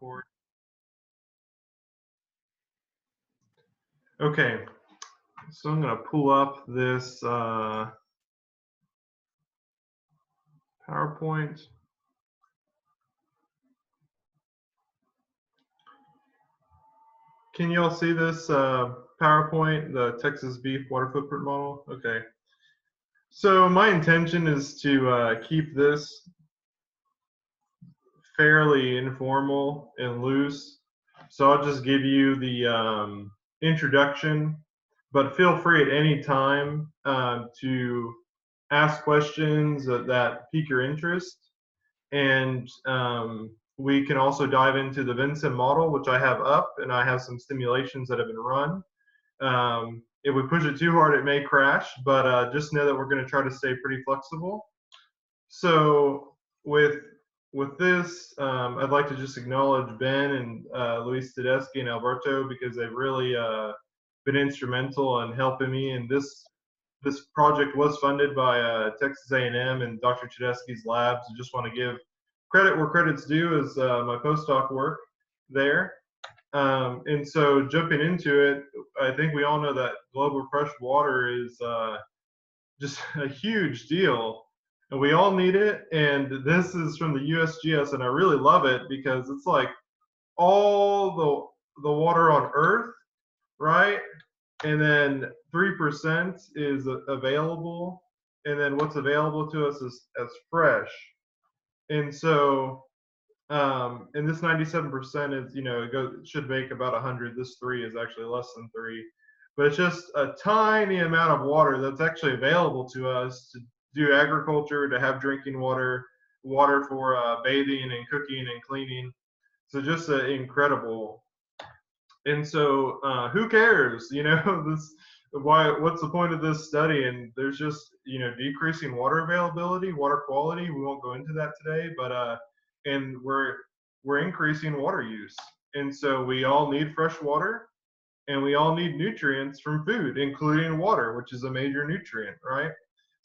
record. Okay, so I'm going to pull up this PowerPoint. Can you all see this PowerPoint, the Texas beef water footprint model? Okay. So my intention is to keep this fairly informal and loose. So I'll just give you the introduction, but feel free at any time to ask questions that pique your interest. And we can also dive into the Vensim model, which I have up, and I have some simulations that have been run. If we push it too hard, it may crash, but just know that we're going to try to stay pretty flexible. So with this, I'd like to just acknowledge Ben and Luis Tedeschi and Alberto because they've really been instrumental in helping me. And this project was funded by Texas A&M and Dr. Tedeschi's labs. I just want to give credit where credit's due as my postdoc work there. And so jumping into it, I think we all know that global fresh water is just a huge deal. And we all need it. And this is from the USGS, and I really love it because it's like all the water on Earth, right? And then 3% is available, and then what's available to us is as fresh. And so, and this 97% is, it should make about 100. This 3 is actually less than 3, but it's just a tiny amount of water that's actually available to us to do agriculture, to have drinking water, water for bathing and cooking and cleaning. So just incredible. And so who cares? This what's the point of this study? And there's just decreasing water availability, water quality. We won't go into that today, but and we're increasing water use. And so we all need fresh water, and we all need nutrients from food, including water, which is a major nutrient, right?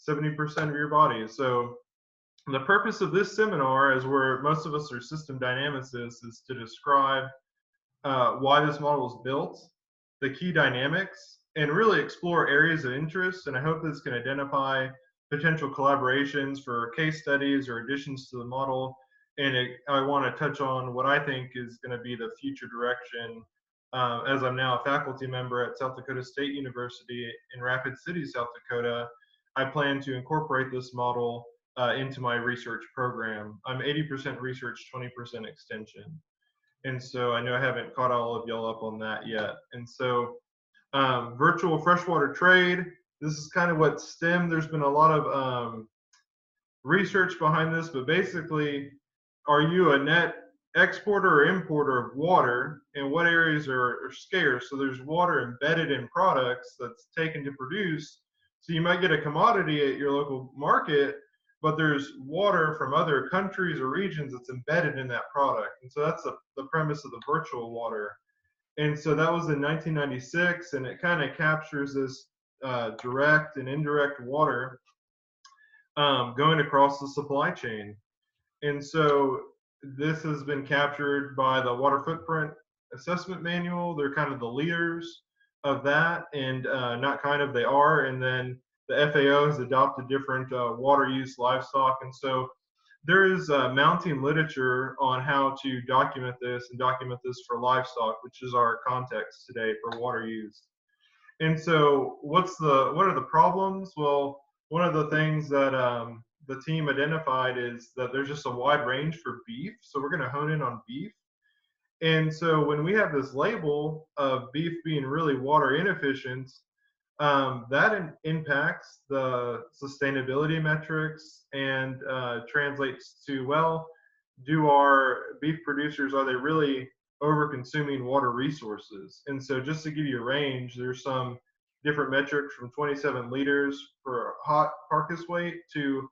70% of your body. So the purpose of this seminar, as most of us are system dynamicists, is to describe why this model was built, the key dynamics, and really explore areas of interest. And I hope this can identify potential collaborations for case studies or additions to the model. And I want to touch on what I think is going to be the future direction. As I'm now a faculty member at South Dakota State University in Rapid City, South Dakota, I plan to incorporate this model into my research program. I'm 80% research, 20% extension. And so I know I haven't caught all of y'all up on that yet. And so virtual freshwater trade, this is kind of what stemmed. There's been a lot of research behind this, but basically, are you a net exporter or importer of water, and what areas are scarce? So there's water embedded in products that's taken to produce. So you might get a commodity at your local market, but there's water from other countries or regions that's embedded in that product. And so that's the premise of the virtual water. And so that was in 1996, and it kind of captures this direct and indirect water going across the supply chain. And so this has been captured by the Water Footprint Assessment Manual. They're kind of the leaders of that, and not kind of, they are. And then the FAO has adopted different water use livestock. And so there is mounting literature on how to document this and document this for livestock, which is our context today for water use. And so what are the problems? Well, one of the things that the team identified is that there's just a wide range for beef. So we're going to hone in on beef. And so when we have this label of beef being really water inefficient, that impacts the sustainability metrics and translates to, well, do our beef producers, are they really over consuming water resources? And so just to give you a range, there's some different metrics from 27 liters for hot carcass weight to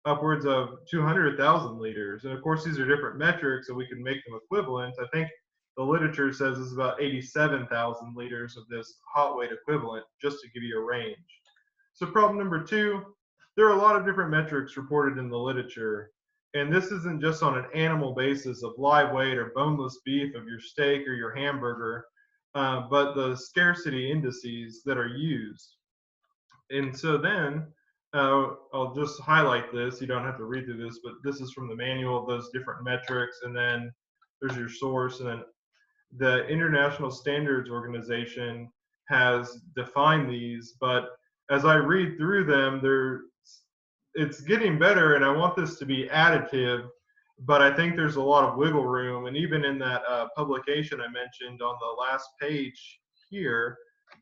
upwards of 200,000 liters. And of course, these are different metrics, and we can make them equivalent. I think the literature says it's about 87,000 liters of this hot weight equivalent, just to give you a range. So problem number 2, there are a lot of different metrics reported in the literature. And this isn't just on an animal basis of live weight or boneless beef of your steak or your hamburger, but the scarcity indices that are used. And so then I'll just highlight this. You don't have to read through this, but this is from the manual of those different metrics. And then there's your source. And then the International Standards Organization has defined these. But as I read through them, it's getting better. And I want this to be additive. But I think there's a lot of wiggle room. And even in that publication I mentioned on the last page here,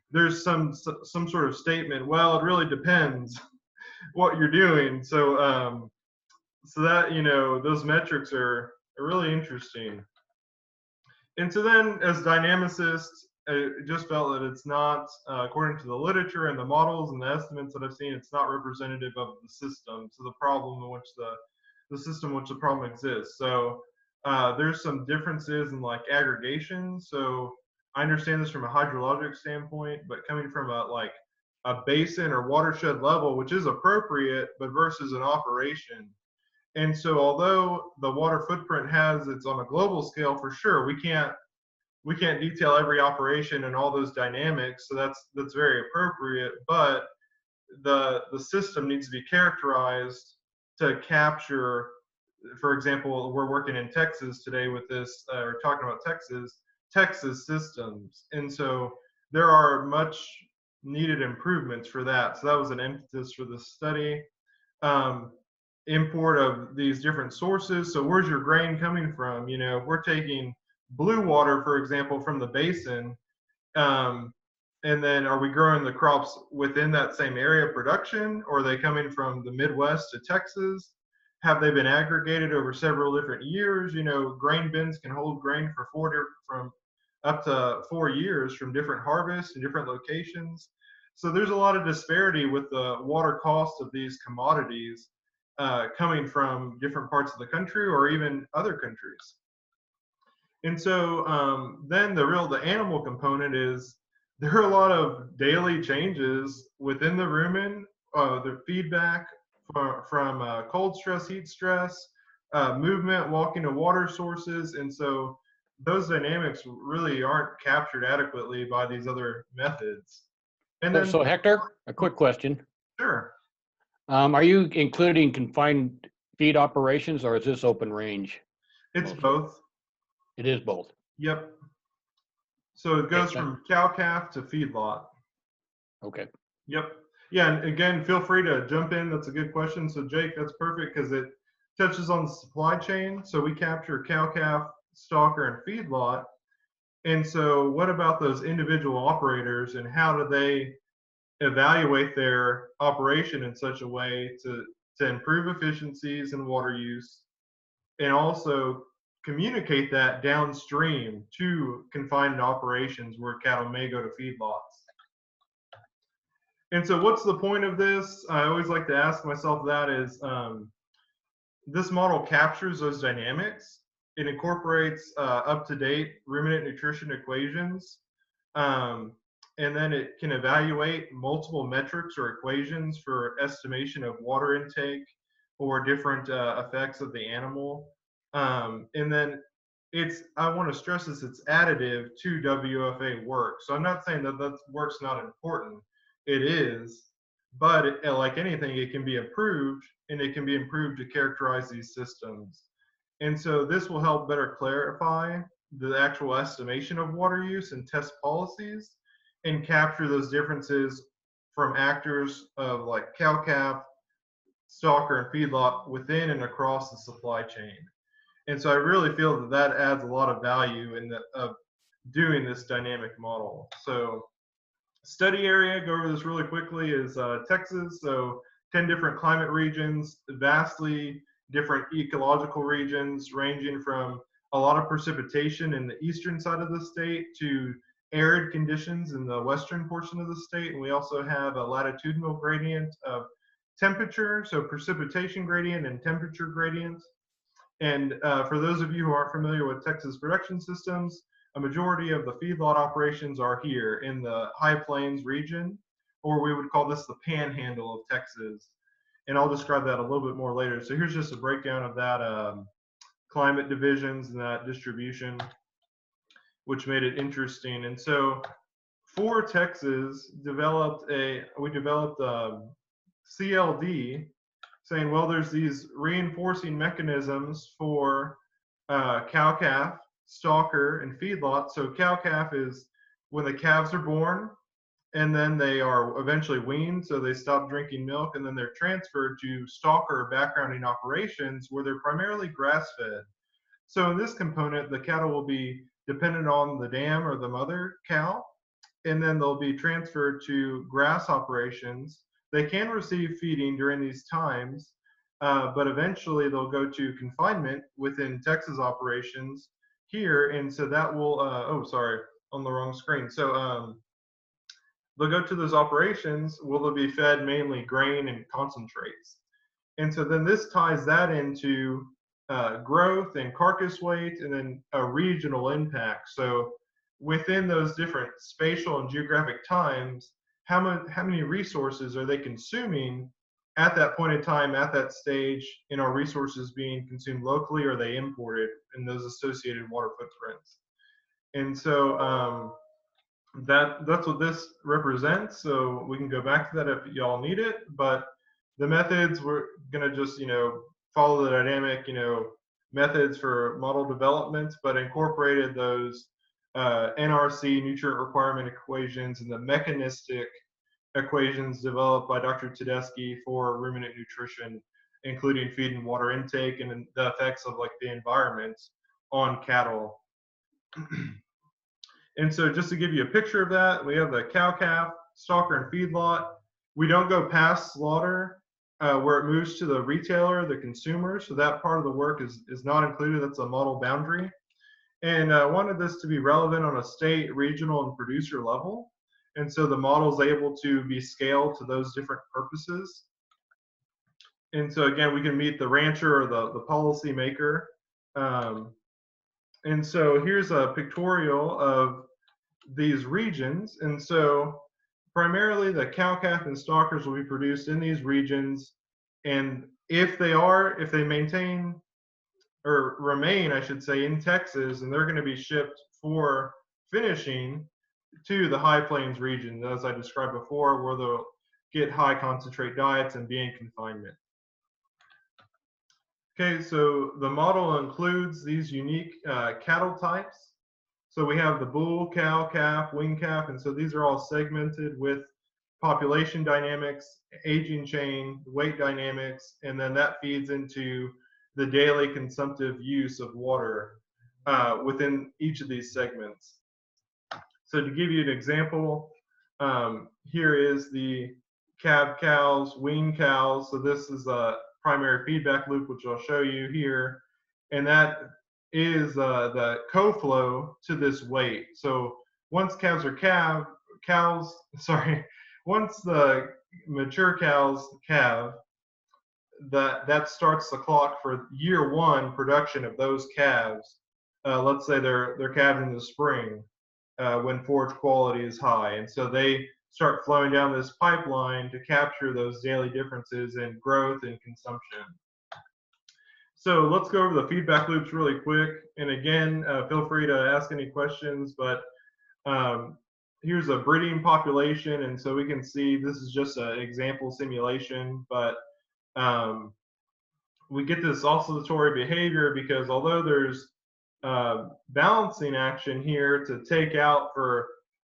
there's some sort of statement. Well, it really depends what you're doing. So that those metrics are really interesting. And so then, as dynamicists, I just felt that it's not, according to the literature and the models and the estimates that I've seen, it's not representative of the system. So the problem in which the system in which the problem exists. So there's some differences in like aggregation. So I understand this from a hydrologic standpoint, but coming from a basin or watershed level, which is appropriate, but versus an operation. And so although the water footprint it's on a global scale for sure, we can't detail every operation and all those dynamics. So that's very appropriate, but the system needs to be characterized to capture, for example, we're working in Texas today with this, or talking about Texas systems. And so there are much needed improvements for that. So that was an emphasis for the study. Import of these different sources. So where's your grain coming from? If we're taking blue water, for example, from the basin, and then are we growing the crops within that same area of production, or are they coming from the Midwest to Texas? Have they been aggregated over several different years? Grain bins can hold grain for from up to 4 years from different harvests and different locations. So there's a lot of disparity with the water cost of these commodities coming from different parts of the country or even other countries. And so then the animal component is there are a lot of daily changes within the rumen, the feedback from cold stress, heat stress, movement, walking to water sources. And so those dynamics really aren't captured adequately by these other methods. And then, So Hector, a quick question. Sure. Are you including confined feed operations, or is this open range? It's both. It is both. Yep. So it goes from cow-calf to feedlot. Okay. Yep. Yeah, and again, feel free to jump in. That's a good question. So Jake, that's perfect because it touches on the supply chain. So we capture cow-calf, stalker, and feedlot. And so what about those individual operators, and how do they evaluate their operation in such a way to improve efficiencies and water use, and also communicate that downstream to confined operations where cattle may go to feedlots? And so what's the point of this? I always like to ask myself that is, this model captures those dynamics. It incorporates up-to-date ruminant nutrition equations. And then it can evaluate multiple metrics or equations for estimation of water intake or different effects of the animal. And then I want to stress this, it's additive to WFA work. So I'm not saying that that work's not important. It is, but like anything, it can be improved, and it can be improved to characterize these systems. And so this will help better clarify the actual estimation of water use and test policies, and capture those differences from actors of like cow-calf, stalker, and feedlot within and across the supply chain. And so I really feel that that adds a lot of value in of doing this dynamic model. So study area, go over this really quickly, is Texas. So 10 different climate regions, vastly different ecological regions, ranging from a lot of precipitation in the eastern side of the state to arid conditions in the western portion of the state. And we also have a latitudinal gradient of temperature, so precipitation gradient and temperature gradient. And for those of you who aren't familiar with Texas production systems, a majority of the feedlot operations are here in the High Plains region, or we would call this the panhandle of Texas. And I'll describe that a little bit more later. So here's just a breakdown of that climate divisions and that distribution, which made it interesting. And so for Texas, we developed CLD, saying, well, there's these reinforcing mechanisms for cow-calf, stalker, and feedlot. So cow-calf is when the calves are born, and then they are eventually weaned, so they stop drinking milk, and then they're transferred to stalker backgrounding operations where they're primarily grass-fed. So in this component, the cattle will be dependent on the dam or the mother cow, and then they'll be transferred to grass operations. They can receive feeding during these times, but eventually they'll go to confinement within Texas operations here, and so that will, oh, sorry, on the wrong screen. So they'll go to those operations where they'll be fed mainly grain and concentrates. And so then this ties that into growth and carcass weight and then a regional impact. So within those different spatial and geographic times, how many resources are they consuming at that point in time, at that stage, and are resources being consumed locally, or are they imported, and those associated water footprints? And so that's what this represents. So we can go back to that if y'all need it, but the methods, we're gonna just, follow the dynamic, methods for model development, but incorporated those NRC, nutrient requirement equations, and the mechanistic equations developed by Dr. Tedeschi for ruminant nutrition, including feed and water intake and the effects of like the environment on cattle. And so just to give you a picture of that, we have the cow-calf, stalker, and feedlot. We don't go past slaughter where it moves to the retailer, the consumer. So that part of the work is not included. That's a model boundary. And I wanted this to be relevant on a state, regional, and producer level. And so the model is able to be scaled to those different purposes. And so again, we can meet the rancher or the policy maker. And so here's a pictorial of these regions. And so primarily the cow-calf and stalkers will be produced in these regions. And if they maintain or remain, I should say, in Texas, and they're going to be shipped for finishing to the High Plains region, as I described before, where they'll get high concentrate diets and be in confinement. Okay, so the model includes these unique cattle types. So we have the bull, cow, calf, wing calf, and so these are all segmented with population dynamics, aging chain, weight dynamics, and then that feeds into the daily consumptive use of water within each of these segments. So to give you an example, here is the calf cows, wean cows. So this is a primary feedback loop, which I'll show you here. And that is the co-flow to this weight. So once once the mature cows calve, that starts the clock for year one production of those calves. Let's say they're calved in the spring when forage quality is high. And so they start flowing down this pipeline to capture those daily differences in growth and consumption. So let's go over the feedback loops really quick. And again, feel free to ask any questions, but here's a breeding population. And so we can see this is just an example simulation, but we get this oscillatory behavior because although there's balancing action here to take out for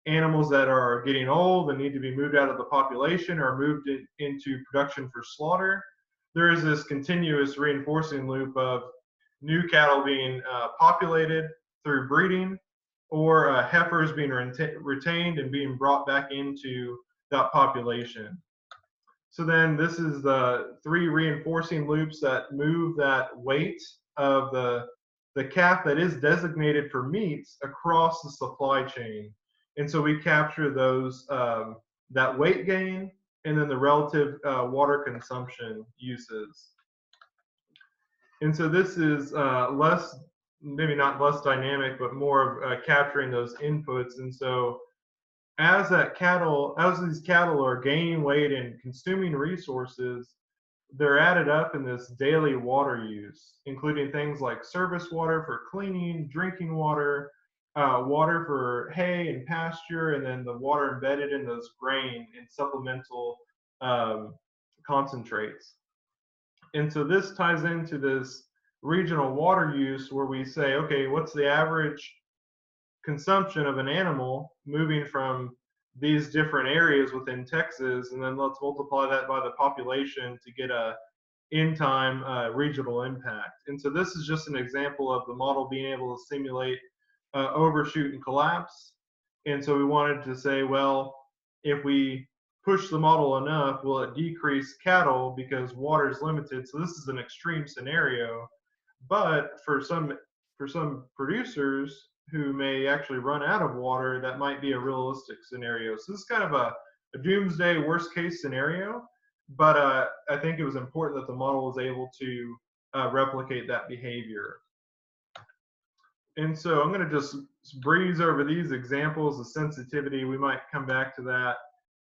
animals that are getting old and need to be moved out of the population or moved into production for slaughter, there is this continuous reinforcing loop of new cattle being populated through breeding, or heifers being retained and being brought back into that population. So then this is the 3 reinforcing loops that move that weight of the calf that is designated for meats across the supply chain. And so we capture those, that weight gain and then the relative water consumption uses. And so this is maybe not less dynamic, but more of capturing those inputs. And so as these cattle are gaining weight and consuming resources, they're added up in this daily water use, including things like service water for cleaning, drinking water, water for hay and pasture, and then the water embedded in those grain and supplemental um, concentrates. And so this ties into this regional water use where we say, okay, what's the average consumption of an animal moving from these different areas within Texas, and then let's multiply that by the population to get a in time regional impact. And so this is just an example of the model being able to simulate overshoot and collapse. And so we wanted to say, well, if we push the model enough, will it decrease cattle because water is limited? So this is an extreme scenario, but for some producers who may actually run out of water, that might be a realistic scenario. So this is kind of a doomsday worst case scenario, but I think it was important that the model was able to replicate that behavior. And so I'm going to just breeze over these examples of sensitivity. We might come back to that.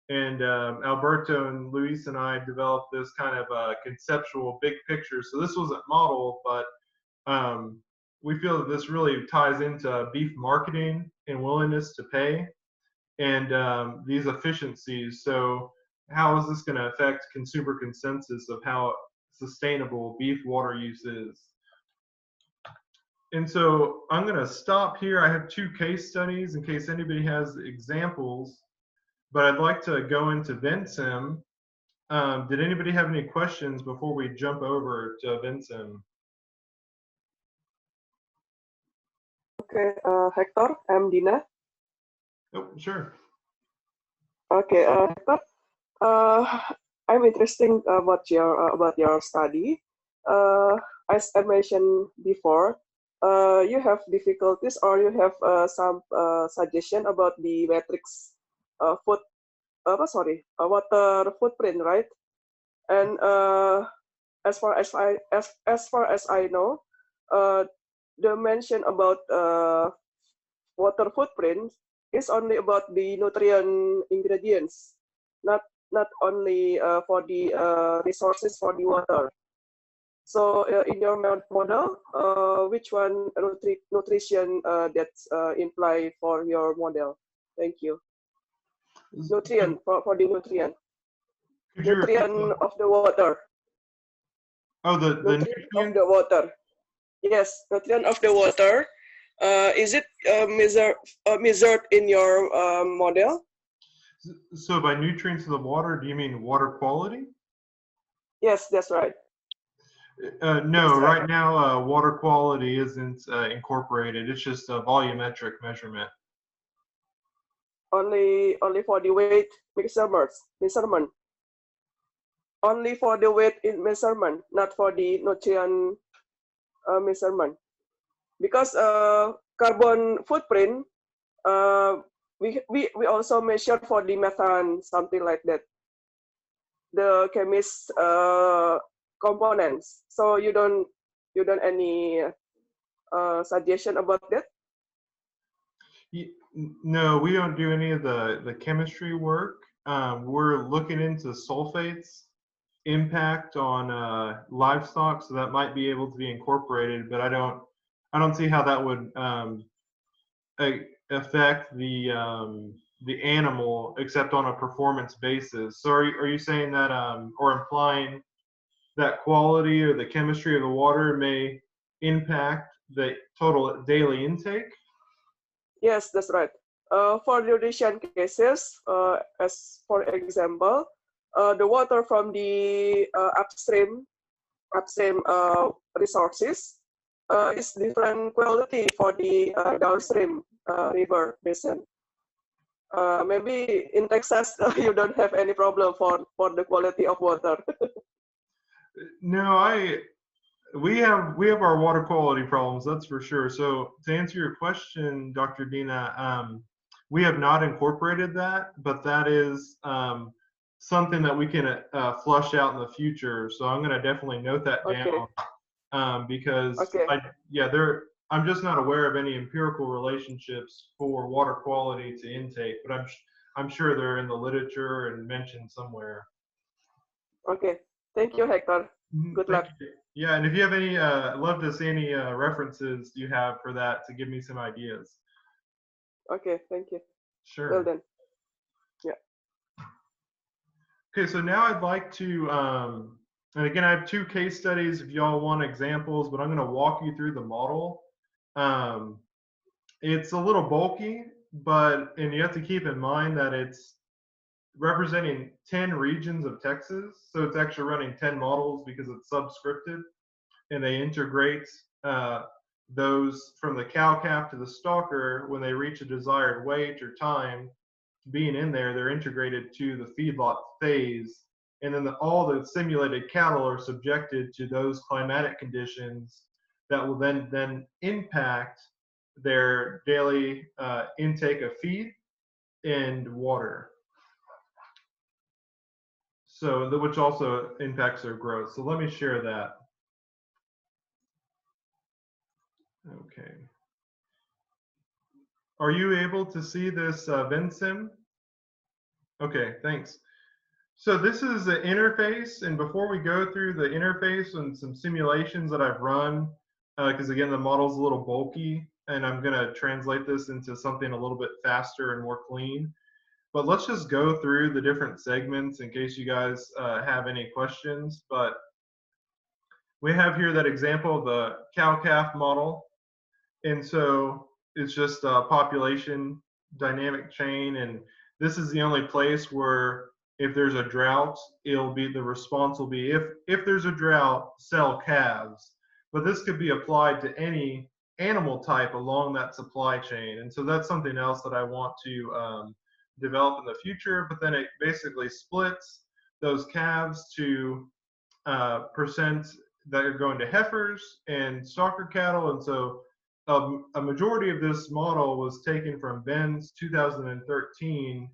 And Alberto and Luis and I developed this kind of conceptual big picture. So this wasn't model, but we feel that this really ties into beef marketing and willingness to pay and these efficiencies. So how is this going to affect consumer consensus of how sustainable beef water use is? And so I'm going to stop here. I have 2 case studies in case anybody has examples, but I'd like to go into Vensim. Did anybody have any questions before we jump over to Vensim? Okay, Hector, I'm Dina. Oh, sure. Okay, Hector, I'm interested about your study. As I mentioned before, you have difficulties or you have some suggestion about the matrix water footprint, right? And as far as I know, the mention about water footprint is only about the nutrient ingredients, not only for the resources for the water. So in your model, which one nutrition that's implied for your model? Thank you. Nutrient for the nutrient. Nutrient of the water. Oh, the nutrient of the water. Yes, nutrient of the water. Is it measured in your model? So by nutrients of the water, do you mean water quality? Yes, that's right. No, right now water quality isn't incorporated. It's just a volumetric measurement. Only for the weight measurement. Only for the weight in measurement, not for the nutrient measurement. Because carbon footprint, we also measure for the methane, something like that. The chemist components. So you don't any suggestion about that? No, we don't do any of the chemistry work. We're looking into sulfates impact on livestock, so that might be able to be incorporated, but I don't see how that would affect the animal except on a performance basis. So are you saying that or implying that quality or the chemistry of the water may impact the total daily intake? Yes, that's right. For nutrition cases, as for example, the water from the upstream resources is different quality for the downstream river basin. Maybe in Texas you don't have any problem for the quality of water. No, we have our water quality problems, that's for sure. So to answer your question, Dr. Dina, we have not incorporated that, but that is something that we can flush out in the future. So I'm going to definitely note that down because I'm just not aware of any empirical relationships for water quality to intake, but I'm sure they're in the literature and mentioned somewhere. Okay, Thank you, Hector. Good Thank luck. you. Yeah, and if you have any, I'd love to see any references you have for that to give me some ideas. Okay, thank you. Sure. Well then. Yeah. Okay, so now I'd like to, and again, I have 2 case studies if y'all want examples, but I'm going to walk you through the model. It's a little bulky, and you have to keep in mind that it's representing 10 regions of Texas. So it's actually running 10 models because it's subscripted, and they integrate those from the cow calf to the stalker. When they reach a desired weight or time being in there, they're integrated to the feedlot phase. And then all the simulated cattle are subjected to those climatic conditions that will then impact their daily intake of feed and water. So, which also impacts their growth. So let me share that. Okay. Are you able to see this Vensim? Okay, thanks. So this is the interface, and before we go through the interface and some simulations that I've run, because again, the model's a little bulky, and I'm gonna translate this into something a little bit faster and more clean. But let's just go through the different segments in case you guys have any questions. But we have here that example of the cow-calf model. And so it's just a population dynamic chain. And this is the only place where if there's a drought, the response will be if there's a drought, sell calves. But this could be applied to any animal type along that supply chain. And so that's something else that I want to develop in the future. But then it basically splits those calves to percent that are going to heifers and stalker cattle. And so a majority of this model was taken from Ben's 2013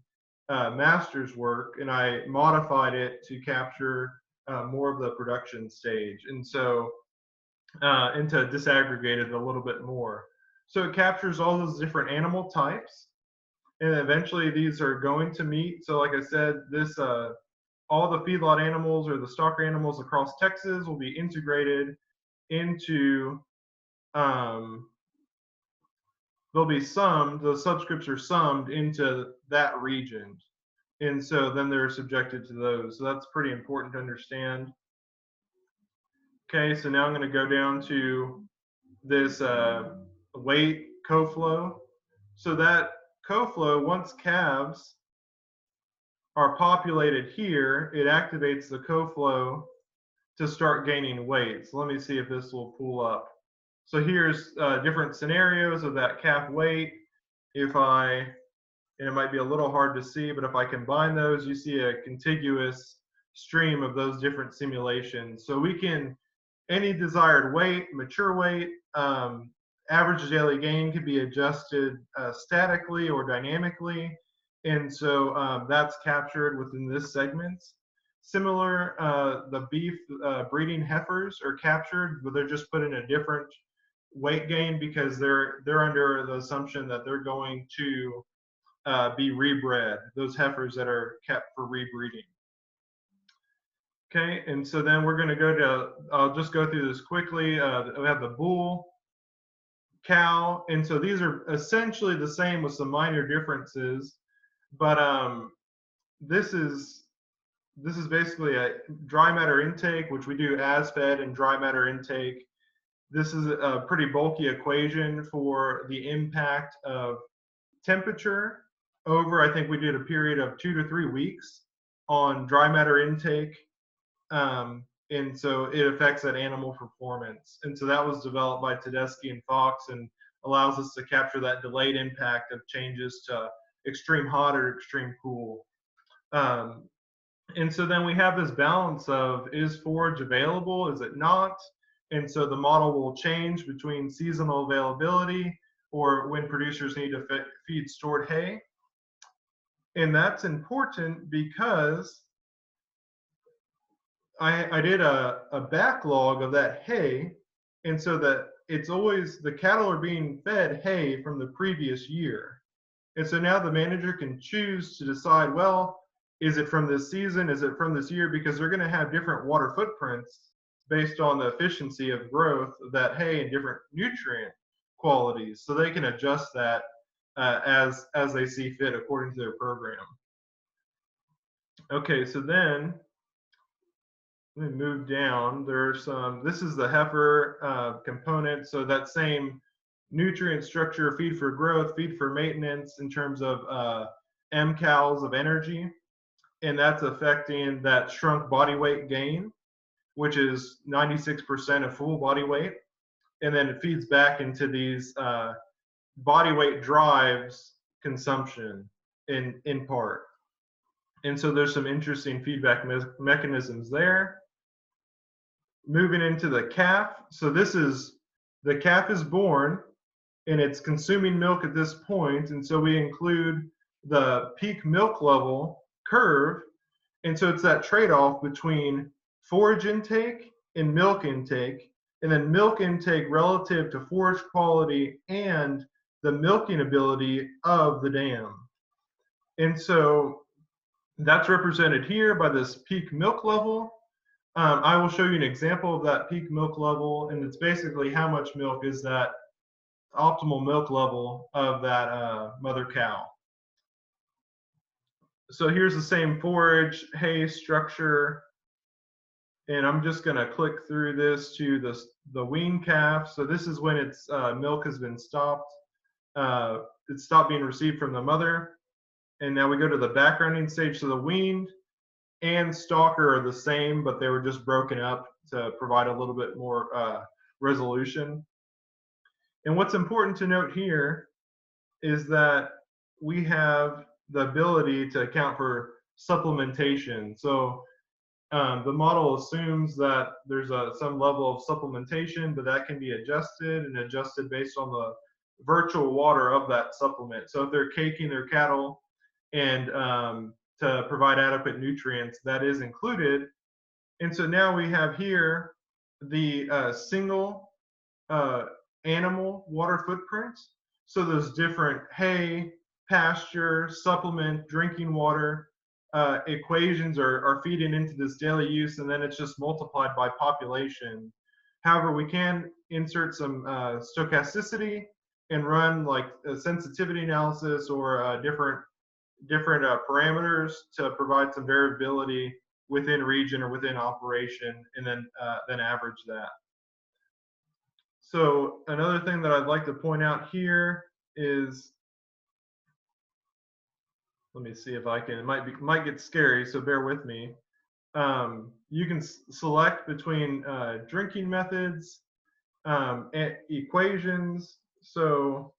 master's work, and I modified it to capture more of the production stage. And so, and to disaggregate it a little bit more. So it captures all those different animal types, and eventually these are going to meet. So like I said, this all the feedlot animals or the stalker animals across Texas will be integrated into, they'll be summed, the subscripts are summed into that region. And so then they're subjected to those. So that's pretty important to understand. Okay, so now I'm going to go down to this weight co-flow. So that co-flow, once calves are populated here, it activates the co-flow to start gaining weight. So let me see if this will pull up. So here's different scenarios of that calf weight. And it might be a little hard to see, but if I combine those, you see a contiguous stream of those different simulations. So we can, any desired weight, mature weight, average daily gain can be adjusted statically or dynamically. And so that's captured within this segment. Similar, the beef breeding heifers are captured, but they're just put in a different weight gain because they're under the assumption that they're going to be rebred, those heifers that are kept for rebreeding. Okay, and so then we're going to go to, I'll just go through this quickly. We have the bull, cow, and so these are essentially the same with some minor differences, but this is basically a dry matter intake, which we do as fed and dry matter intake. This is a pretty bulky equation for the impact of temperature over, I think we did a period of 2 to 3 weeks on dry matter intake. And so it affects that animal performance. And so that was developed by Tedeschi and Fox and allows us to capture that delayed impact of changes to extreme hot or extreme cool. And so then we have this balance of, is forage available, is it not? And so the model will change between seasonal availability or when producers need to feed stored hay. And that's important because I did a backlog of that hay. And so that it's always, the cattle are being fed hay from the previous year. And so now the manager can choose to decide, well, is it from this season? Is it from this year? Because they're going to have different water footprints based on the efficiency of growth of that hay and different nutrient qualities. So they can adjust that as they see fit according to their program. Okay, so then let me move down. There's some, this is the heifer component. So that same nutrient structure, feed for growth, feed for maintenance in terms of mcals of energy. And that's affecting that shrunk body weight gain, which is 96% of full body weight. And then it feeds back into these body weight drives consumption in part. And so there's some interesting feedback mechanisms there. Moving into the calf. So this is, the calf is born and it's consuming milk at this point. And so we include the peak milk level curve. And so it's that trade-off between forage intake and milk intake, and then milk intake relative to forage quality and the milking ability of the dam. And so that's represented here by this peak milk level. I will show you an example of that peak milk level, and it's basically how much milk is that optimal milk level of that mother cow. So here's the same forage hay structure, and I'm just going to click through this to the wean calf. So this is when its milk has been stopped. It's stopped being received from the mother, and now we go to the backgrounding stage. So the weaned and stalker are the same, but they were just broken up to provide a little bit more resolution. And what's important to note here is that we have the ability to account for supplementation. So the model assumes that there's some level of supplementation, but that can be adjusted and adjusted based on the virtual water of that supplement. So if they're caking their cattle and to provide adequate nutrients, that is included. And so now we have here the single animal water footprints. So those different hay, pasture, supplement, drinking water equations are feeding into this daily use, and then it's just multiplied by population. However, we can insert some stochasticity and run like a sensitivity analysis or different parameters to provide some variability within region or within operation, and then average that. So another thing that I'd like to point out here is, let me see if I can, it might get scary, so bear with me. You can select between drinking methods, equations. So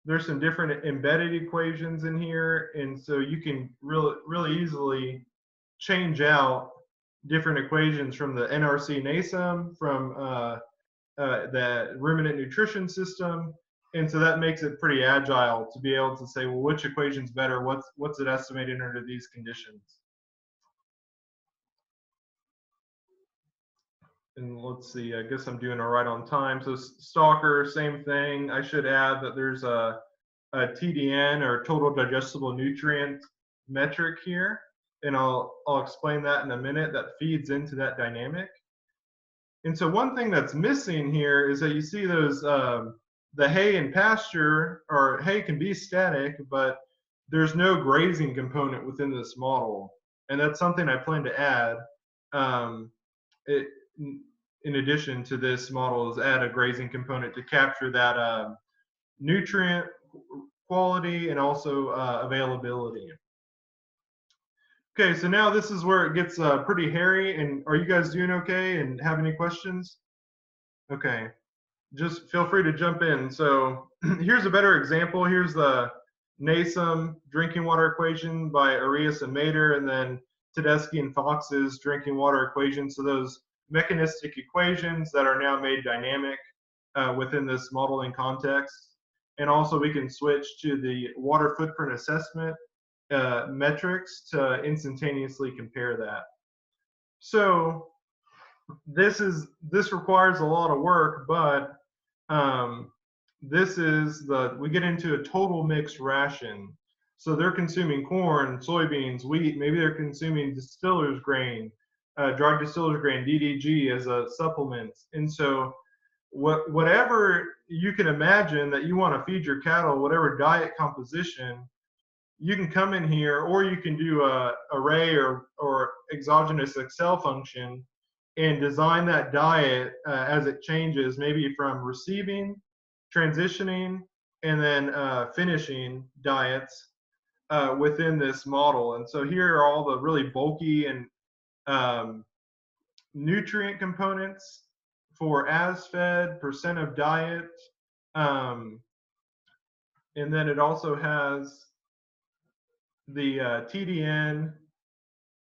there's some different embedded equations in here, and so you can really easily change out different equations from the NRC NASEM, from the ruminant nutrition system, and so that makes it pretty agile to be able to say, well, which equation's better? What's it estimated under these conditions? And let's see, I guess I'm doing all right on time. So stalker, same thing. I should add that there's a TDN, or total digestible nutrient metric here, and I'll explain that in a minute. That feeds into that dynamic. And so one thing that's missing here is that you see those the hay and pasture, or hay can be static, but there's no grazing component within this model, and that's something I plan to add. In addition to this model, is add a grazing component to capture that nutrient quality and also availability. Okay, so now this is where it gets pretty hairy. And are you guys doing okay and have any questions? Okay, just feel free to jump in. So here's a better example. Here's the NASEM drinking water equation by Arias and Mader, and then Tedeschi and Fox's drinking water equation. So those mechanistic equations that are now made dynamic within this modeling context. And also we can switch to the water footprint assessment metrics to instantaneously compare that. So this requires a lot of work, but we get into a total mixed ration. So they're consuming corn, soybeans, wheat. Maybe they're consuming distiller's grain, dried distiller's grain, DDG, as a supplement. And so whatever you can imagine that you want to feed your cattle, whatever diet composition, you can come in here, or you can do a array or exogenous Excel function and design that diet as it changes, maybe from receiving, transitioning, and then finishing diets within this model. And so here are all the really bulky and nutrient components for as fed, percent of diet, and then it also has the TDN,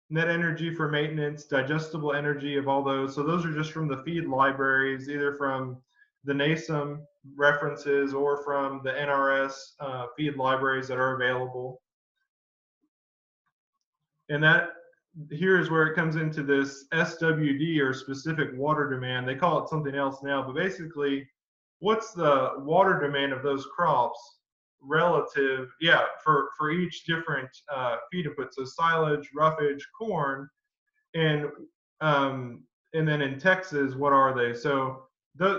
net energy for maintenance, digestible energy of all those. So those are just from the feed libraries, either from the NASEM references or from the NRS feed libraries that are available. And that here is where it comes into this SWD, or specific water demand. They call it something else now, but basically, what's the water demand of those crops relative, for each different feed input. So silage, roughage, corn, and then in Texas, what are they? So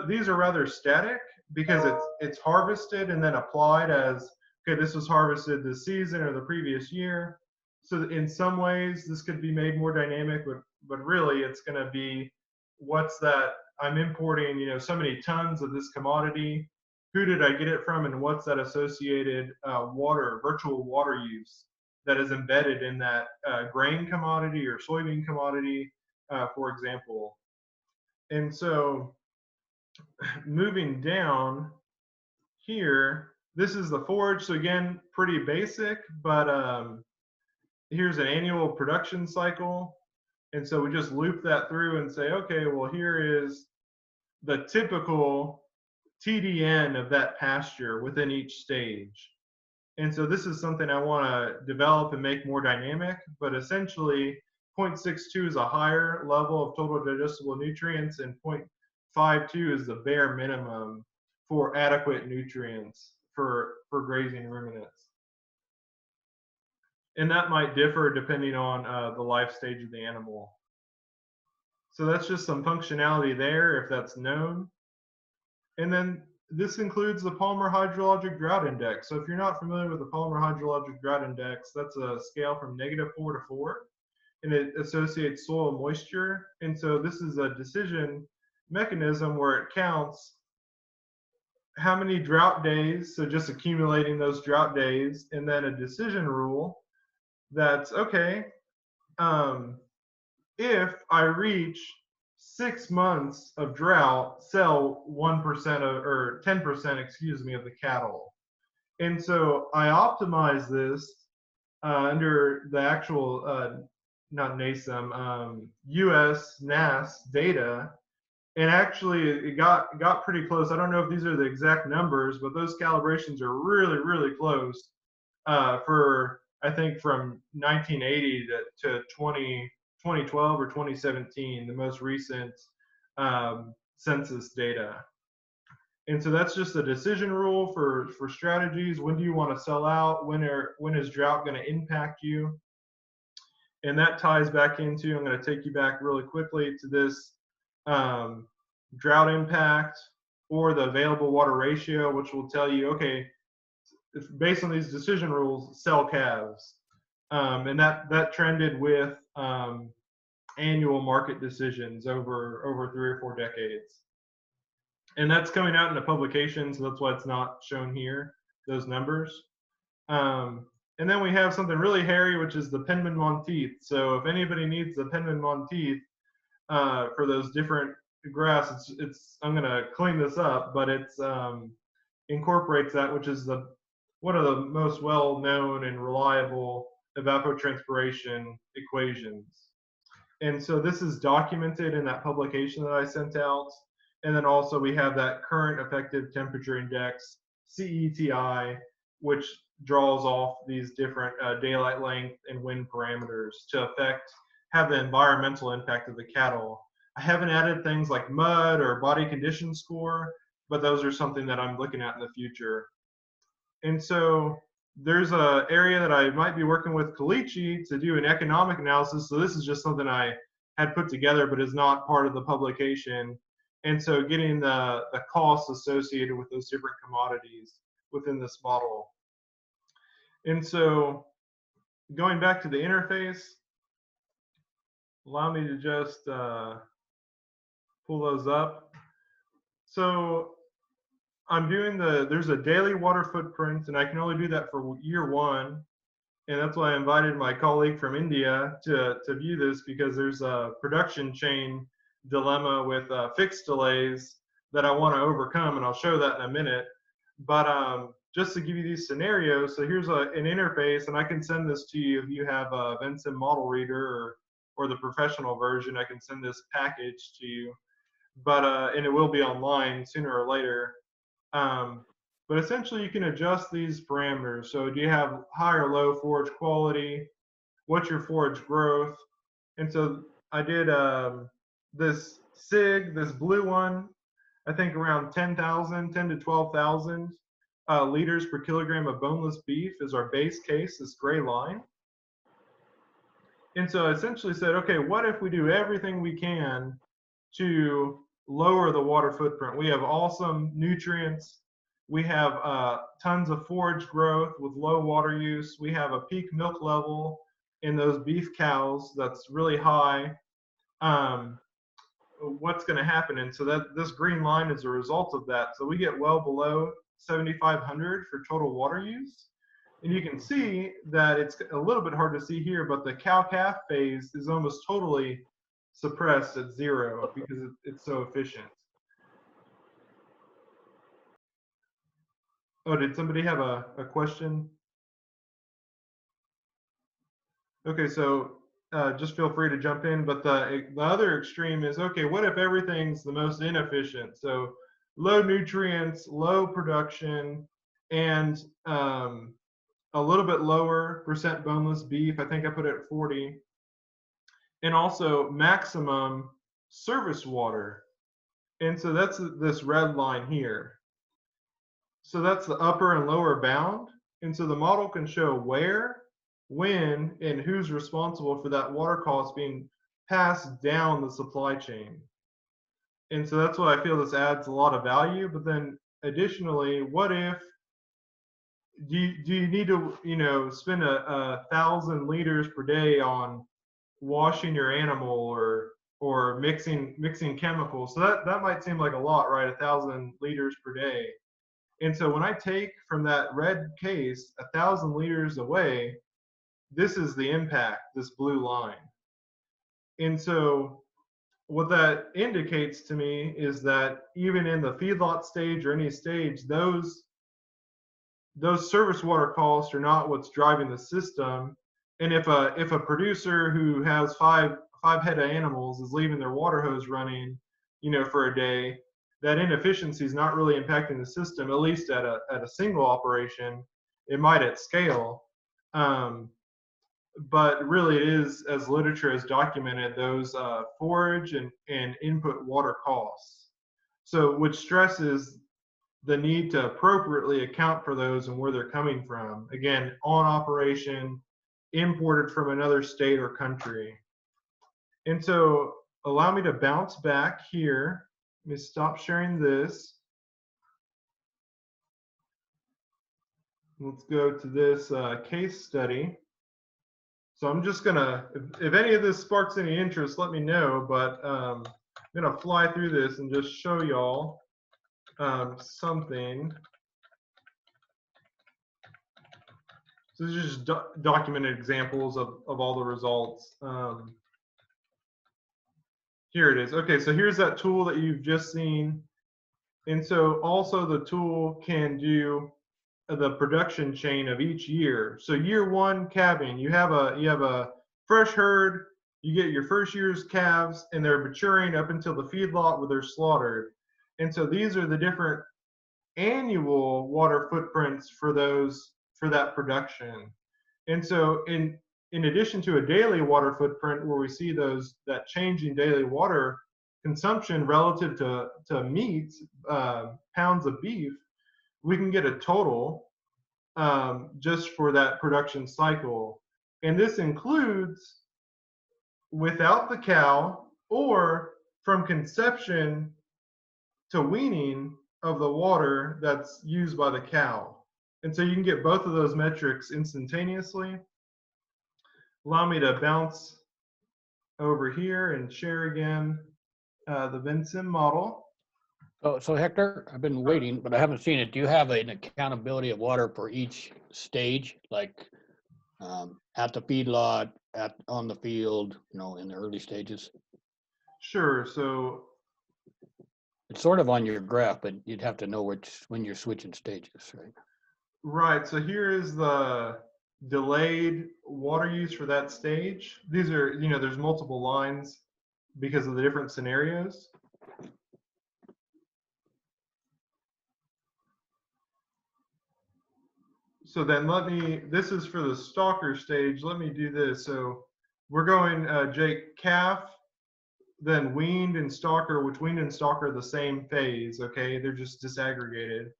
these are rather static because it's harvested and then applied as, okay, this was harvested this season or the previous year. So in some ways, this could be made more dynamic, but really it's going to be, what's that? I'm importing, so many tons of this commodity. Who did I get it from, and what's that associated virtual water use that is embedded in that grain commodity or soybean commodity, for example. And so moving down here, this is the forage. So again, pretty basic, but here's an annual production cycle. And so we just loop that through and say, okay, well, here is the typical TDN of that pasture within each stage. And so this is something I want to develop and make more dynamic, but essentially 0.62 is a higher level of total digestible nutrients, and 0.52 is the bare minimum for adequate nutrients for grazing ruminants. And that might differ depending on the life stage of the animal. So that's just some functionality there, if that's known. And then this includes the Palmer Hydrologic Drought Index. So if you're not familiar with the Palmer Hydrologic Drought Index, that's a scale from -4 to 4, and it associates soil moisture. And so this is a decision mechanism where it counts how many drought days, so just accumulating those drought days, and then a decision rule that's, okay, if I reach 6 months of drought, sell 1% or 10%, excuse me, of the cattle. And so I optimize this under the actual, not NASEM, US NAS data. And actually it got pretty close. I don't know if these are the exact numbers, but those calibrations are really, really close for, I think, from 1980 to 2012 or 2017, the most recent census data. And so that's just a decision rule for strategies. When do you want to sell out? When is drought going to impact you? And that ties back into, I'm going to take you back really quickly to this drought impact, or the available water ratio, which will tell you, okay, if based on these decision rules, sell calves. And that trended with annual market decisions over 3 or 4 decades. And that's coming out in a publication, so that's why it's not shown here, those numbers. And then we have something really hairy, which is the Penman Monteith. So if anybody needs the Penman Monteith for those different graphs, I'm going to clean this up, but it's incorporates that, which is one of the most well-known and reliable evapotranspiration equations. And so this is documented in that publication that I sent out. And then also we have that current effective temperature index, CETI, which draws off these different daylight length and wind parameters to have the environmental impact of the cattle. I haven't added things like mud or body condition score, but those are something that I'm looking at in the future. And so there's a area that I might be working with Kalichi to do an economic analysis. So this is just something I had put together, but is not part of the publication. And so getting the costs associated with those different commodities within this model. And so going back to the interface, allow me to just pull those up. So I'm doing there's a daily water footprint, and I can only do that for year one. And that's why I invited my colleague from India to view this, because there's a production chain dilemma with fixed delays that I want to overcome, and I'll show that in a minute. But just to give you these scenarios, so here's an interface, and I can send this to you if you have a Vensim model reader or the professional version. I can send this package to you, but and it will be online sooner or later. But essentially, you can adjust these parameters. So do you have high or low forage quality? What's your forage growth? And so I did this SIG, this blue one, I think around 10 to 12,000 liters per kilogram of boneless beef is our base case, this gray line. And so I essentially said, okay, what if we do everything we can to lower the water footprint? We have awesome nutrients. We have tons of forage growth with low water use. We have a peak milk level in those beef cows that's really high. What's going to happen? And so that this green line is a result of that. So we get well below 7,500 for total water use. And you can see that it's a little bit hard to see here, but the cow-calf phase is almost totally suppressed at 0 because it's so efficient. Oh, did somebody have a question? Okay, so just feel free to jump in. But the other extreme is, okay, what if everything's the most inefficient? So low nutrients, low production, and a little bit lower percent boneless beef. I think I put it at 40. And also maximum service water. And so that's this red line here. So that's the upper and lower bound. And so the model can show where, when, and who's responsible for that water cost being passed down the supply chain. And so that's why I feel this adds a lot of value. But then additionally, what if do you need to spend 1,000 liters per day on washing your animal or mixing chemicals? So that might seem like a lot, right? 1,000 liters per day. And so when I take from that red case 1,000 liters away, this is the impact, this blue line. And so what that indicates to me is that even in the feedlot stage or any stage, those service water costs are not what's driving the system. And if a producer who has five head of animals is leaving their water hose running, for a day, that inefficiency is not really impacting the system, at least at a single operation. It might at scale, but really it is, as literature has documented, those forage and input water costs. So which stresses the need to appropriately account for those and where they're coming from. Again, on operation, imported from another state or country. And so allow me to bounce back here. Let me stop sharing this. Let's go to this case study. So I'm just gonna, if any of this sparks any interest, let me know, but I'm gonna fly through this and just show y'all something. So these are just documented examples of all the results. Here it is. Okay, so here's that tool that you've just seen. And so also the tool can do the production chain of each year. So year one calving, you have a fresh herd, you get your first year's calves, and they're maturing up until the feedlot where they're slaughtered. And so these are the different annual water footprints for that production. And so in addition to a daily water footprint where we see that changing daily water consumption relative to meat, pounds of beef, we can get a total. just for that production cycle. And this includes without the cow or from conception to weaning of the water that's used by the cow. And so you can get both of those metrics instantaneously. Allow me to bounce over here and share again the Vensim model. So Hector, I've been waiting, but I haven't seen it. Do you have an accountability of water for each stage, like at the feedlot, on the field, in the early stages? Sure. So it's sort of on your graph, but you'd have to know when you're switching stages, right? Right. So here is the delayed water use for that stage. These are, there's multiple lines because of the different scenarios. So then this is for the stalker stage. Let me do this. So we're going, Jake, calf, then weaned and stalker, which weaned and stalker are the same phase, okay? They're just disaggregated.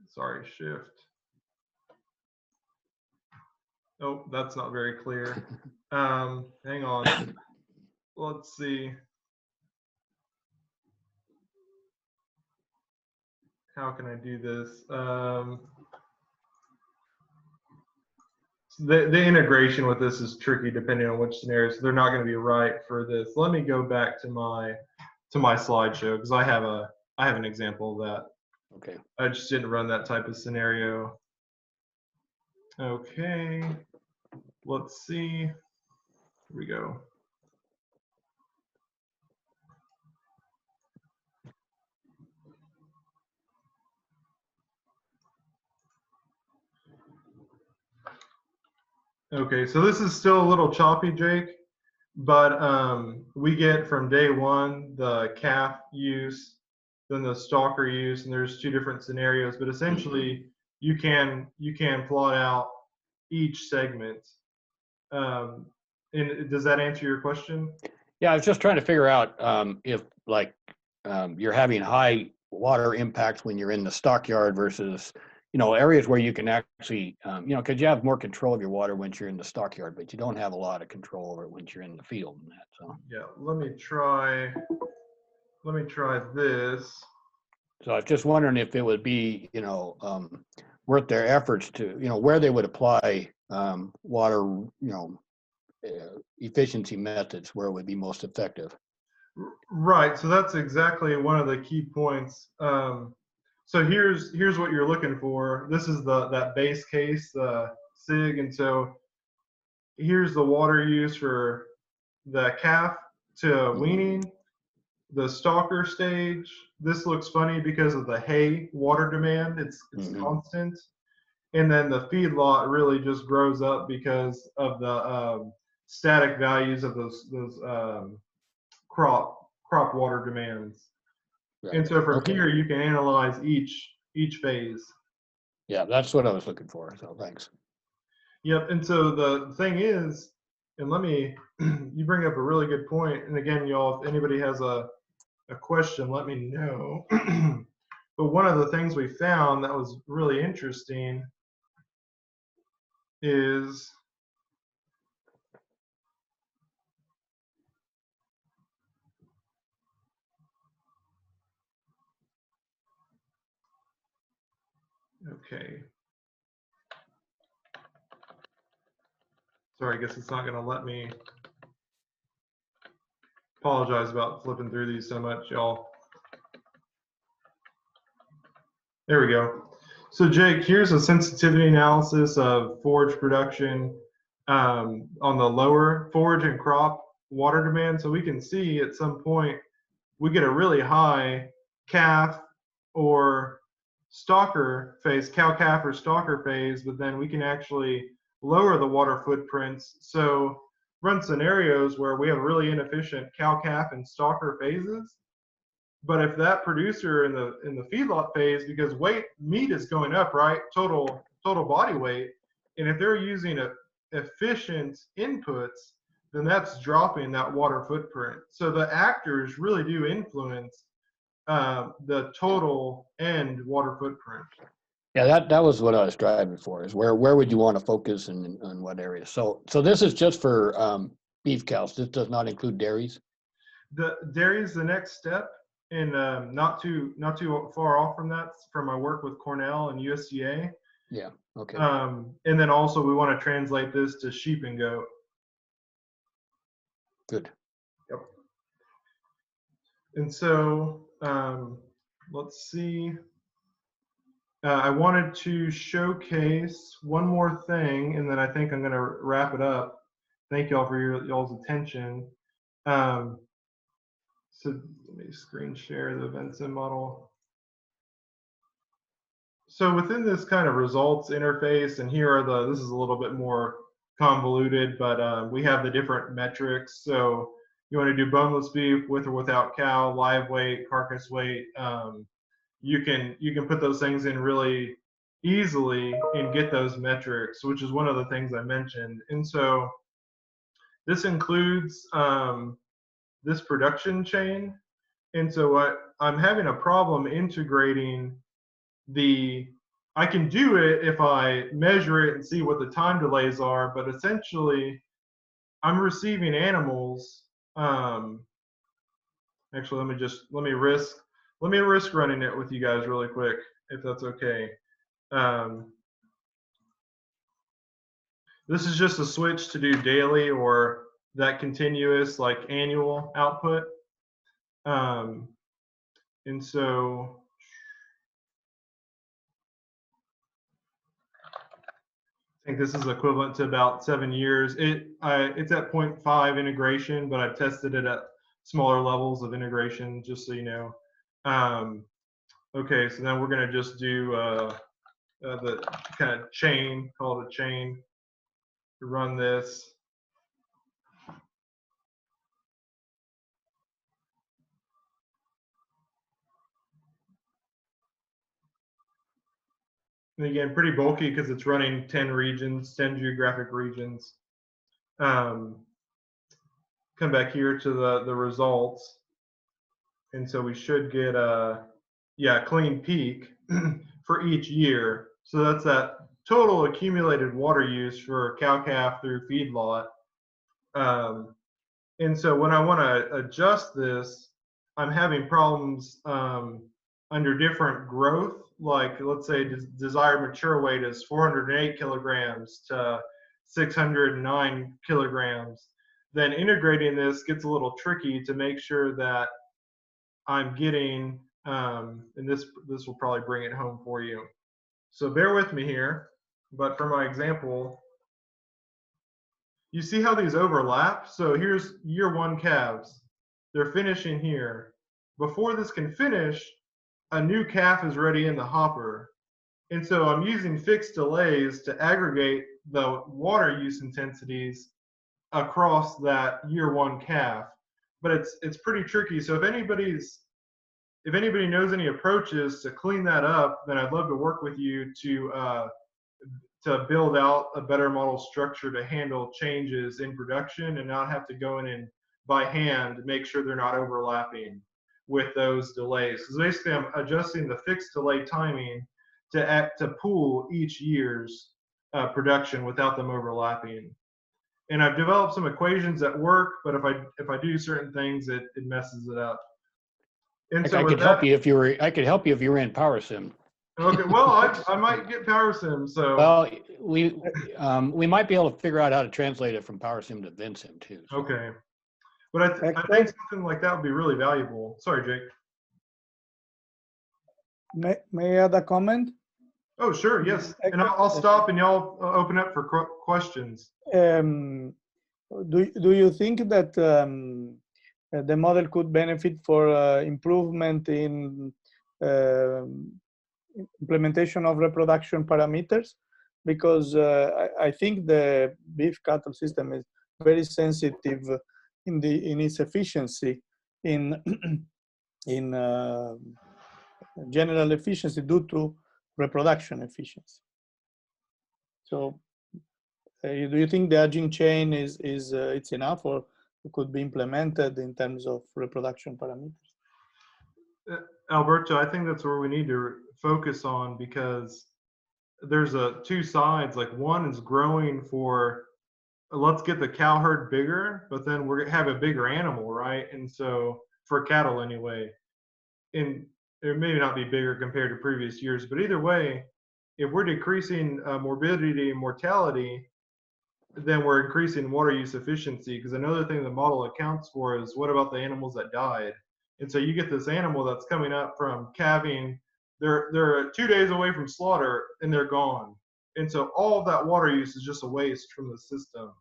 Sorry, shift. Oh, that's not very clear. Hang on. Let's see. How can I do this? The integration with this is tricky depending on which scenario, so they're not going to be right for this. Let me go back to my slideshow because I have an example of that. Okay. I just didn't run that type of scenario. Okay. Let's see. Here we go. Okay, so this is still a little choppy, Jake, but we get from day one the calf use, then the stalker use, and there's two different scenarios, but essentially you can plot out each segment. And does that answer your question? Yeah, I was just trying to figure out if you're having high water impacts when you're in the stockyard versus areas where you can actually because you have more control of your water when you're in the stockyard, but you don't have a lot of control over it when you're in the field and that. So yeah, let me try this. So I was just wondering if it would be worth their efforts to where they would apply water efficiency methods where it would be most effective. Right. So that's exactly one of the key points. So here's what you're looking for. This is that base case, the SIG, and so here's the water use for the calf to weaning, the stalker stage. This looks funny because of the hay water demand. It's constant, and then the feedlot really just grows up because of the static values of those crop water demands. Right. And so from here you can analyze each phase. Yeah, that's what I was looking for. So thanks. Yep. And so the thing is, and you bring up a really good point. And again, y'all, if anybody has a question, let me know. But one of the things we found that was really interesting is okay. Sorry, I guess it's not going to let me. Apologize about flipping through these so much, y'all. There we go. So Jake, here's a sensitivity analysis of forage production on the lower forage and crop water demand. So we can see at some point we get a really high calf or stalker phase, cow-calf or stalker phase, but then we can actually lower the water footprints. So run scenarios where we have really inefficient cow-calf and stalker phases. But if that producer in the feedlot phase, because meat is going up, right? Total body weight, and if they're using efficient inputs, then that's dropping that water footprint. So the actors really do influence the total end water footprint. Yeah, that was what I was driving for, is where would you want to focus and on what areas? So this is just for beef cows. This does not include dairies. The dairy is the next step, and not too far off from that, from my work with Cornell and USDA. Yeah. Okay. And then also we want to translate this to sheep and goat. Good. Yep. And so let's see. I wanted to showcase one more thing, and then I think I'm going to wrap it up. Thank y'all for y'all's attention. So let me screen share the Vensim model. So within this kind of results interface, and here are this is a little bit more convoluted, but we have the different metrics. So you want to do boneless beef with or without cow, live weight, carcass weight. You can put those things in really easily and get those metrics, which is one of the things I mentioned. And so this includes this production chain. And so I'm having a problem integrating I can do it if I measure it and see what the time delays are, but essentially I'm receiving animals. Actually, let me risk running it with you guys really quick, if that's okay. This is just a switch to do daily or that continuous like annual output. And so I think this is equivalent to about 7 years. It's at 0.5 integration, but I've tested it at smaller levels of integration, just so you know. Okay, so then we're going to just do the kind of chain, call it a chain, to run this. And again, pretty bulky because it's running 10 regions, 10 geographic regions. Come back here to the results. And so we should get a clean peak for each year. So that's that total accumulated water use for cow-calf through feedlot. And so when I want to adjust this, I'm having problems under different growth. Like let's say desired mature weight is 408 kilograms to 609 kilograms. Then integrating this gets a little tricky to make sure that I'm getting, and this will probably bring it home for you. So bear with me here, but for my example, you see how these overlap? So here's year one calves. They're finishing here. Before this can finish, a new calf is ready in the hopper. And so I'm using fixed delays to aggregate the water use intensities across that year one calf. But it's pretty tricky. So if anybody knows any approaches to clean that up, then I'd love to work with you to build out a better model structure to handle changes in production and not have to go in and by hand make sure they're not overlapping with those delays. Because basically I'm adjusting the fixed delay timing to pool each year's production without them overlapping. And I've developed some equations that work, but if I do certain things, it messes it up. And so I could help you if you were in PowerSim. Okay, well, I might get PowerSim. So well, we might be able to figure out how to translate it from PowerSim to Vensim too. So. Okay, but I think something like that would be really valuable. Sorry, Jake. May I add a comment? Oh, sure, yes. And I'll stop and y'all open up for questions. Do you think that the model could benefit for improvement in implementation of reproduction parameters? Because I think the beef cattle system is very sensitive in its efficiency in general efficiency due to reproduction efficiency. So do you think the aging chain is it's enough, or could be implemented in terms of reproduction parameters? Alberto, I think that's where we need to focus on, because there's two sides. Like one is growing for let's get the cow herd bigger, but then we're gonna have a bigger animal, right? And so for cattle anyway, and it may not be bigger compared to previous years, but either way, if we're decreasing morbidity and mortality, then we're increasing water use efficiency. Because another thing the model accounts for is what about the animals that died? And so you get this animal that's coming up from calving, they're 2 days away from slaughter and they're gone. And so all of that water use is just a waste from the system.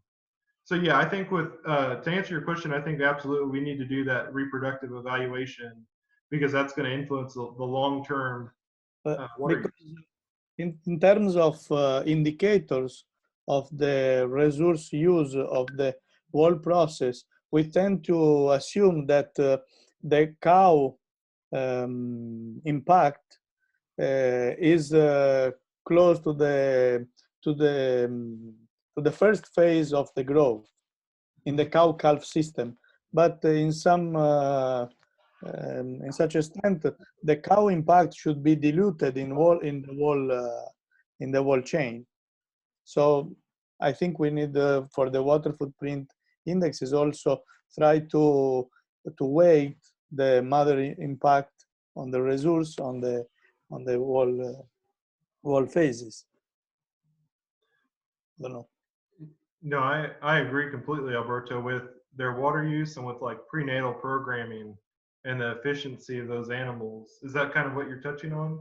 So yeah, I think with to answer your question, I think absolutely we need to do that reproductive evaluation because that's going to influence the long-term water use. Because in terms of indicators of the resource use of the whole process, we tend to assume that the cow impact is close to the first phase of the growth in the cow-calf system, but in such extent the cow impact should be diluted in the whole chain. So I think we need for the water footprint indexes also try to weigh the mother impact on the resource on the whole phases. I don't know. No, I agree completely, Alberto, with their water use and with like prenatal programming and the efficiency of those animals. Is that kind of what you're touching on?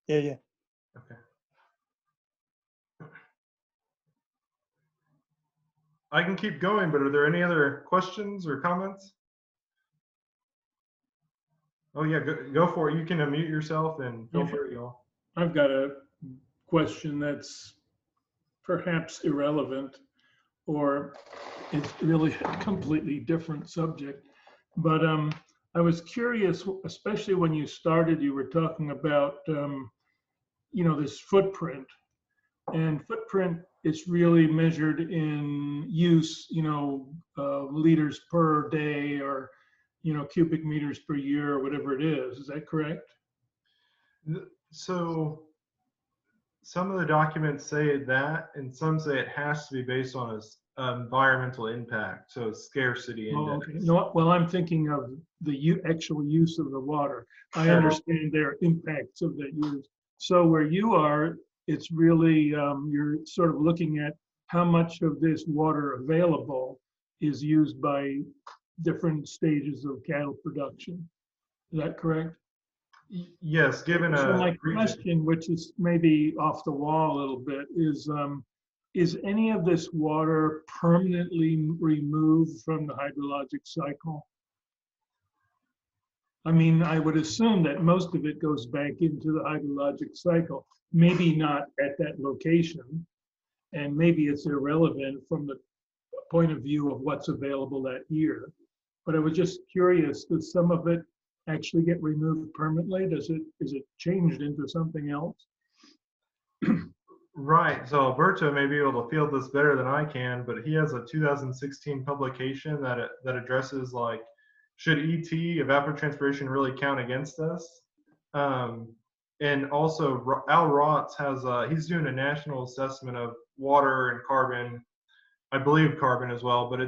Yeah. Okay. I can keep going, but are there any other questions or comments? Oh yeah, go for it. You can unmute yourself and feel free, y'all. I've got a question that's perhaps irrelevant, or it's really a completely different subject. But I was curious, especially when you started, you were talking about, this footprint. And footprint is really measured in use, liters per day or, cubic meters per year or whatever it is. Is that correct? So some of the documents say that, and some say it has to be based on environmental impact, so scarcity index. Oh, okay. No, well, I'm thinking of the actual use of the water. I understand their impacts of that use. So where you are, it's really, you're sort of looking at how much of this water available is used by different stages of cattle production. Is that correct? Yes, given So a my region. question, which is maybe off the wall a little bit, is any of this water permanently removed from the hydrologic cycle? I mean, I would assume that most of it goes back into the hydrologic cycle, maybe not at that location, and maybe it's irrelevant from the point of view of what's available that year. But I was just curious, does some of it actually get removed permanently? Is it changed into something else? Right. So Alberto may be able to field this better than I can, but he has a 2016 publication that addresses like, should ET, evapotranspiration, really count against us? And also Al Rotz has he's doing a national assessment of water and carbon, I believe carbon as well, but I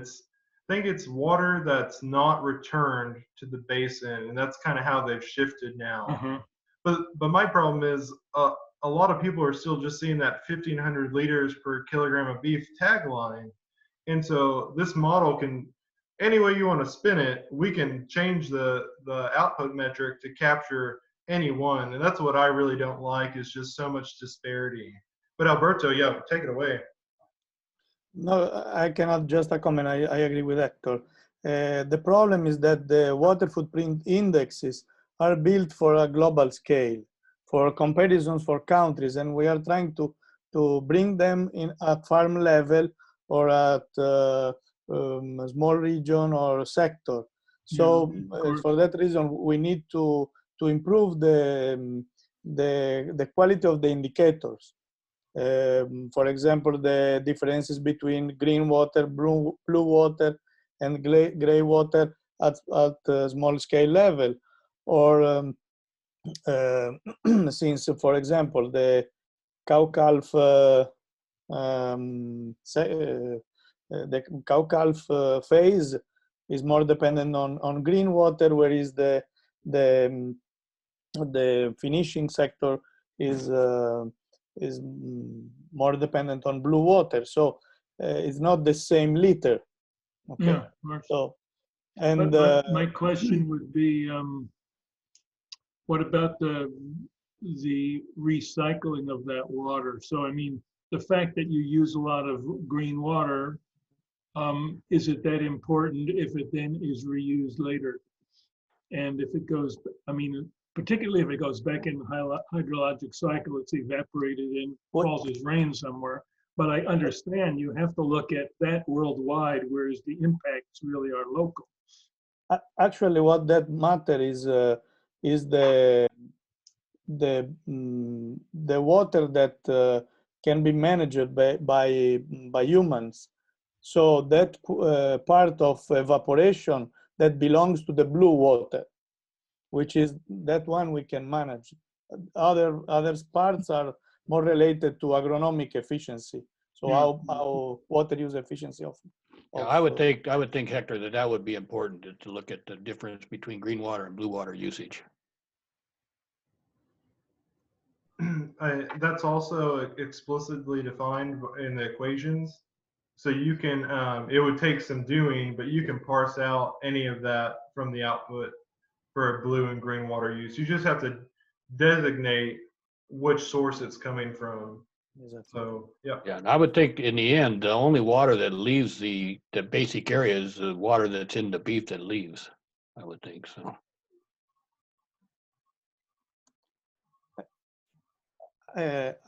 think it's water that's not returned to the basin, and that's kind of how they've shifted now. Uh-huh. But my problem is a lot of people are still just seeing that 1,500 liters per kilogram of beef tagline, and so this model can, any way you want to spin it, we can change the output metric to capture any one, and that's what I really don't like, is just so much disparity. But Alberto, yeah, take it away. No, I cannot just a comment. I agree with Hector. The problem is that the water footprint indexes are built for a global scale, for comparisons for countries, and we are trying to bring them in at farm level or at a small region or sector. So for that reason, we need to improve the quality of the indicators. For example, the differences between green water, blue water, and gray water at a small scale level, or since, for example, the cow-calf the cow-calf phase is more dependent on green water, whereas the finishing sector is more dependent on blue water. So it's not the same liter. Okay. Yeah, of course. So and But my question would be, what about the recycling of that water? So I mean, the fact that you use a lot of green water, is it that important if it then is reused later? And if it goes, I mean, particularly if it goes back in the hydrologic cycle, it's evaporated and falls as rain somewhere. But I understand you have to look at that worldwide, whereas the impacts really are local. Actually, what that matter is the water that can be managed by humans. So that part of evaporation that belongs to the blue water, which is that one we can manage. Other parts are more related to agronomic efficiency. So how water use efficiency of Yeah, I would think, Hector, that would be important to look at the difference between green water and blue water usage. That's also explicitly defined in the equations. So you can, it would take some doing, but you can parse out any of that from the output for blue and green water use. You just have to designate which source it's coming from. Exactly. So, yeah. Yeah, and I would think in the end, the only water that leaves the basic area is the water that's in the beef that leaves. I would think so.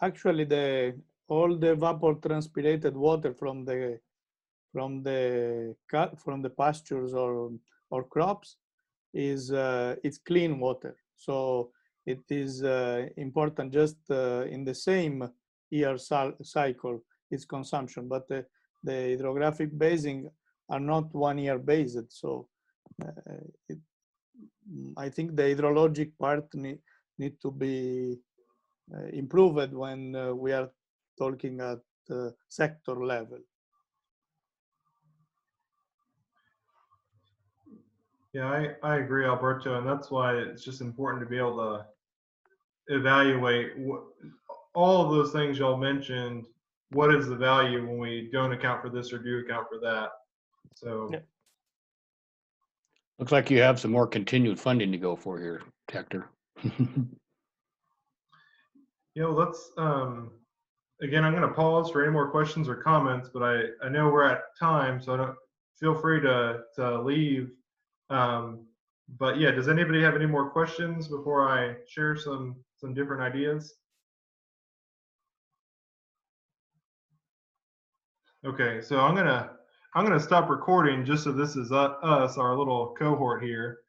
Actually, all the evapotranspirated water from the pastures or crops is it's clean water. So it is important just in the same year cycle its consumption, but the hydrographic basing are not 1 year based. So I think the hydrologic part need to be improved when we are talking at sector level. Yeah, I agree, Alberto, and that's why it's just important to be able to evaluate all of those things y'all mentioned. What is the value when we don't account for this or do account for that? So, yeah. Looks like you have some more continued funding to go for here, Hector. let's again, I'm going to pause for any more questions or comments, but I know we're at time, so I don't feel free to leave. But yeah, does anybody have any more questions before I share some different ideas? Okay, so I'm gonna stop recording just so this is us, our little cohort here.